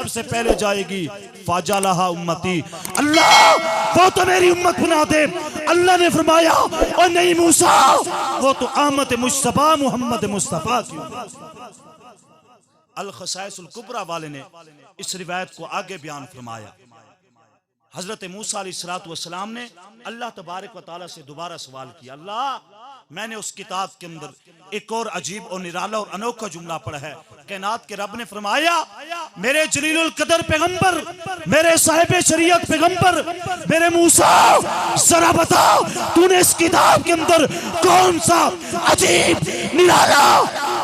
सबसे पहले जाएगी। फाजालहा उम्मती, अल्लाह वो तो मेरी उम्मत बना दे। अल्लाह ने फरमाया और नहीं मूसा, वो तो आमद मुस्तफा मोहम्मद मुस्तफा की। अल खसाइसुल कुबरा वाले ने इस रिवायत को आगे बयान फरमाया। हजरत मूसा अलैहिस्सलातु वस्सलाम ने अल्लाह तबारक व तआला से दोबारा सवाल किया, अल्लाह मैंने उस किताब के अंदर एक और अजीब और निराला और अनोखा जुमला पढ़ा है। कायनात के रब ने फरमाया, मेरे जलीलुल कदर पैगंबर, मेरे साहिब शरीयत पैगंबर, मेरे मूसा जरा बता तूने इस किताब के अंदर कौन सा अजीब निराला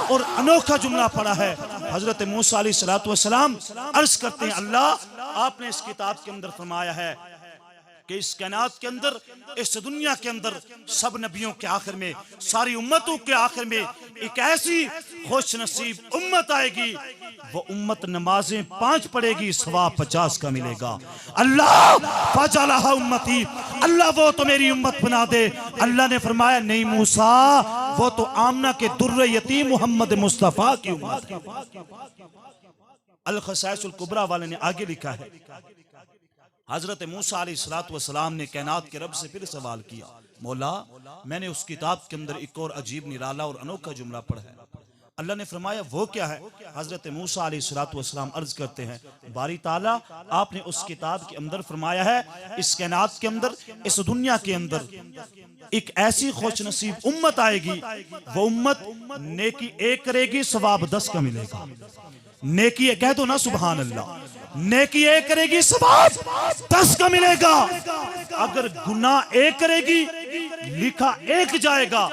और अनोखा जुमला पढ़ा है। हजरत मूसा अलैहिस्सलातु वस्सलाम अर्ज करते हैं, अल्लाह आपने इस किताब के अंदर फरमाया है कि इस कायनात के अंदर, इस दुनिया के अंदर सब नबियों के आखिर में, सारी उम्मतों के आखिर में एक ऐसी खुश नसीब उम्मत आएगी, वो उम्मत नमाजें 5 पढ़ेगी, सवाब 50 का मिलेगा। अल्लाह फजलहा उम्मती, अल्लाह वो तो मेरी उम्मत बना दे। अल्लाह ने फरमाया नहीं मूसा, वो तो आमना के दुर्र यतीम मोहम्मद मुस्तफा की उम्मत। अल खसाइसुल कुबरा वाले ने आगे लिखा है, हजरत मूसा अलैहिस्सलातु वस्सलाम ने कायनात के रब से फिर सवाल किया, मौला मैंने उस किताब के अंदर एक और अजीब निराला और अनोखा जुमला पढ़ा है। अल्लाह ने फरमाया वो क्या है। हजरत मूसा अलैहिस्सलातु वस्सलाम अर्ज करते हैं, बारी ताला आपने उस किताब के अंदर फरमाया है, इस कायनात के अंदर, इस दुनिया के अंदर एक ऐसी खुश नसीब उम्मत आएगी, वो उम्मत नेकी 1 करेगी, सवाब 10 का मिलेगा। नेकी कह दो ना सुभान अल्लाह, नेकी 1 करेगी, सवाब 10 का मिलेगा। अगर गुनाह 1 करेगी, लिखा 1 जाएगा।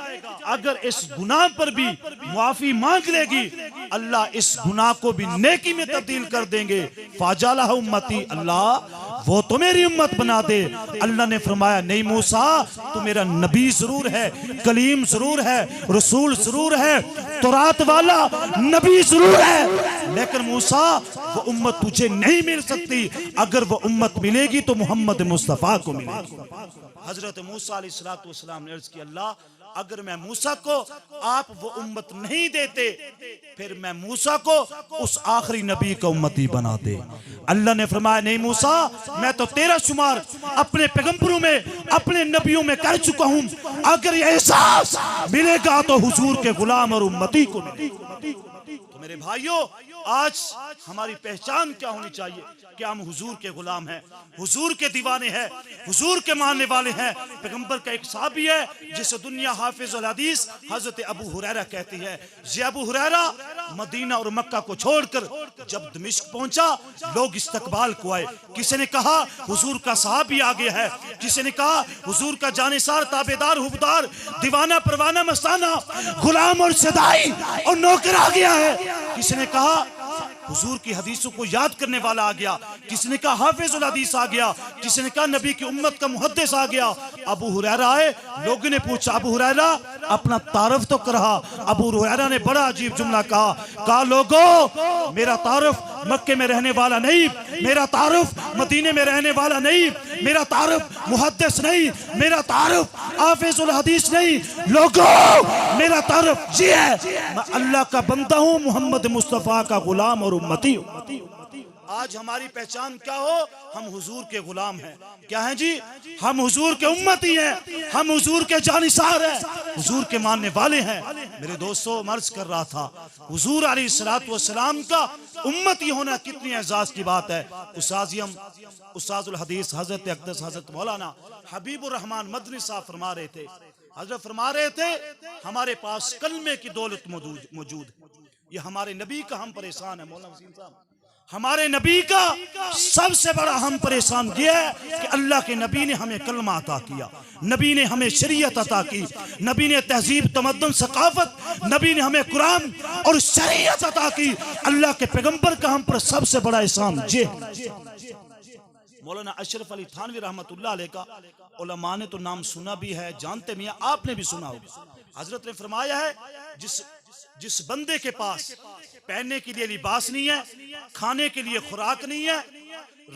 अगर इस गुनाह पर भी मुआफी मांग लेगी, अल्लाह इस गुनाह को भी नेकी में तब्दील कर देंगे। फाजालहा उम्मती, अल्लाह वो तो मेरी उम्मत बना दे। अल्लाह ने फरमाया नहीं मूसा, तू मेरा नबी जरूर है, कलीम जरूर है, रसूल जरूर है, तौरात वाला नबी जरूर है, लेकिन मूसा वो उम्मत तुझे नहीं मिल सकती। अगर वो उम्मत मिलेगी तो मोहम्मद मुस्तफा को मिलेगी। हजरत मूसा अलैहिस्सलातु वस्सलाम ने अर्ज किया, अल्लाह अगर मैं मूसा को आप वो उम्मत नहीं देते, फिर मैं मूसा को उस आखिरी नबी का उम्मती बना दे। अल्लाह ने फरमाया नहीं मूसा, मैं तो तेरा शुमार अपने पैगंबरों में, अपने नबियों में कर चुका हूं। अगर ये एहसास मिलेगा तो हुजूर के गुलाम और उम्मती को मिलेगा। तो मेरे भाइयों, आज हमारी पहचान क्या होनी चाहिए कि हम हुजूर के गुलाम हैं, हुजूर के दीवाने हैं, हुजूर के मानने वाले हैं। पैगंबर का एक सहाबी है जिसे दुनिया हाफिजुल हदीस हजरत अबू हुरैरा कहती है। ये अबू हुरैरा मदीना और मक्का को छोड़कर जब दमिश्क पहुंचा, लोग इस्तकबाल को आए। किसी ने कहा हुजूर का सहाबी आ गया है, किसी ने कहा हुजूर का जानिसार, ताबेदार, हुबदार, दीवाना, परवाना, मस्ताना, गुलाम और सदाई और नौकर आ गया है। किसी ने कहा हुजूर की हदीसों को याद करने वाला आ गया, किसी ने कहा हाफिजुल हदीस आ गया, किसी ने कहा नबी की उम्मत का मुहद्दिस आ गया। अबू हुरैरा आए, लोगों ने पूछा अबू हुरैरा अपना तारफ तो करा। अबू हुरैरा ने बड़ा अजीब जुमला कहा लोगों मेरा तारफ मक्के में रहने वाला नहीं, मेरा तारफ मदीने में रहने वाला नहीं, मेरा तारफ मुहद्दिस नहीं, मेरा तारफ हाफिजुल हदीस नहीं, लोगों मेरा तारफ ये है, मैं अल्लाह का बंदा हूं, मोहम्मद मुस्तफा का गुलाम और उम्मती हूं। आज हमारी पहचान क्या हो, हम हुजूर के गुलाम हैं। क्या हैं जी? हम हुजूर के उम्मती हैं, हम हुजूर के जानिसार हैं, हुजूर के मानने वाले हैं। मेरे दोस्तों, मर्ज कर रहा था, हुजूर अलैहिस्सलातु वस्सलाम का उम्मती होना कितनी एजाज की बात है। उस्ताजुल हदीस हजरत अक़दस हजरत मौलाना हबीबुर रहमान मदनी साहब फरमा रहे थे, हजरत फरमा रहे थे हमारे पास कलमे की दौलत मौजूद है, ये हमारे नबी का हम परेशान है। मौलाना वसीम साहब, हमारे नबी का सबसे बड़ा हम परेशान ये है कि अल्लाह के नबी ने हमें कलमा अता किया, नबी ने हमें शरीयत अता की, नबी ने तहजीब, तमद्दुन, सकाफत, नबी ने हमें कुरान और शरीयत अता की। अल्लाह के पैगंबर का हम पर सबसे बड़ा एहसान ये है। मौलाना अशरफ अली थानवी रहमतुल्लाह अलैह का उलमा ने तो नाम सुना भी है, जानते भी हैं, आपने भी सुना होगा। हजरत ने फरमाया है जिस बंदे के पास पहनने के लिए लिबास नहीं है, खाने के लिए खुराक नहीं है,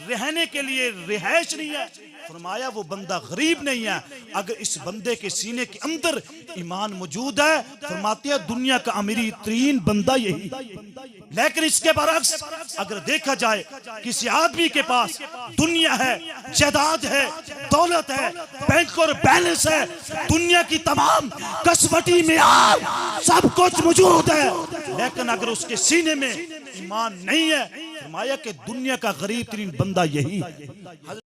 रहने के लिए रिहाइश नहीं है, फरमाया वो बंदा गरीब नहीं है। अगर इस बंदे के सीने के अंदर ईमान मौजूद है, फरमाते हैं दुनिया का अमीरी तरीन बंदा यही। लेकिन इसके बरक्स अगर देखा जाए किसी आदमी के पास दुनिया है, जायदाद है, दौलत है, बैंक और बैलेंस है, दुनिया की तमाम कसवटी मियार सब कुछ मौजूद है, लेकिन अगर उसके सीने में ईमान नहीं है, फरमाया कि दुनिया का गरीब तरीन बंदा यही है।